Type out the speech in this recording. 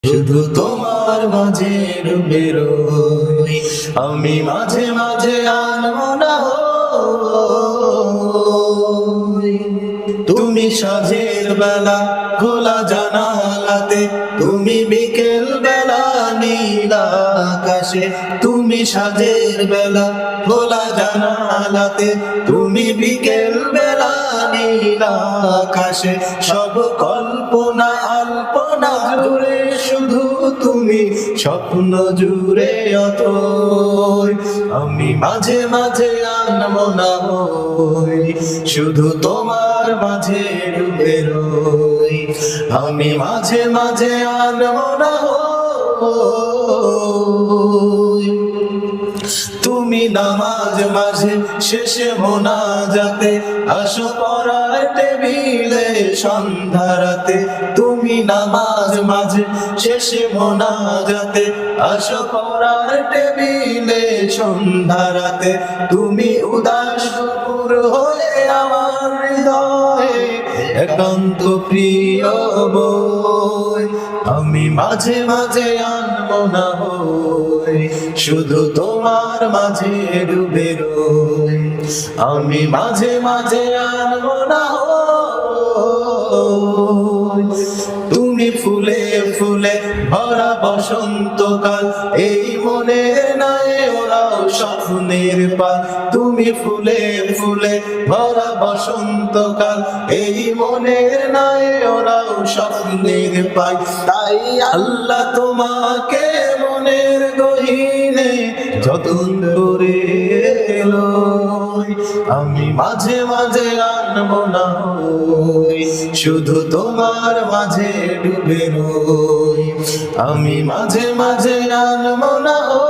শুধু তোমার মাঝে ডুবে রই, আমি মাঝে মাঝে আনমনা হই। তুমি সাঁঝের বেলা খোলা জানালাতে, তুমি বিকেল বেলা নীল আকাশে। তুমি সাঁঝের বেলা খোলা জানালাতে, তুমি বিকেল বেলা নীল আকাশে। সব কল্পনা আল্পনা জুড়ে শুধু তুমি, স্বপ্ন জুড়ে অতই। আমি মাঝে মাঝে আনমনা হই, শুধু তোমার মাঝে ডুবে রই। আমি মাঝে মাঝে আনমনা হই। তুমি নামাজ মাঝে শেষে মোনাজাতে, আসো পড়ার টেবিলে সন্ধ্যারাতে। তুমি নামাজ মাঝে শেষে মোনাজাতে, আসো পড়ার টেবিলে সন্ধ্যারাতে। তুমি উদাস দুপুর হয়ে আমার হৃদয়ে একান্ত প্রিয় বই। আমি মাঝে মাঝে আনমনা হই, শুধু তোমার মাঝে ডুবে রই। আমি মাঝে মাঝে আনমনা হই। তুমি ফুলে ফুলে ভরা বসন্তকাল, এই মনে নাই ওরাও স্বপ্নের পাল। তুমি ফুলে ফুলে ভরা বসন্তকাল, এই মনের নাই ওরাও স্বপ্নের পাই। তাই আল্লাহ তোমাকে মনের গহীনে যতন করে লই। আমি মাঝে মাঝে আনমনা হই, শুধু তোমার মাঝে ডুবে রই। আমি মাঝে মাঝে আনমনা হই।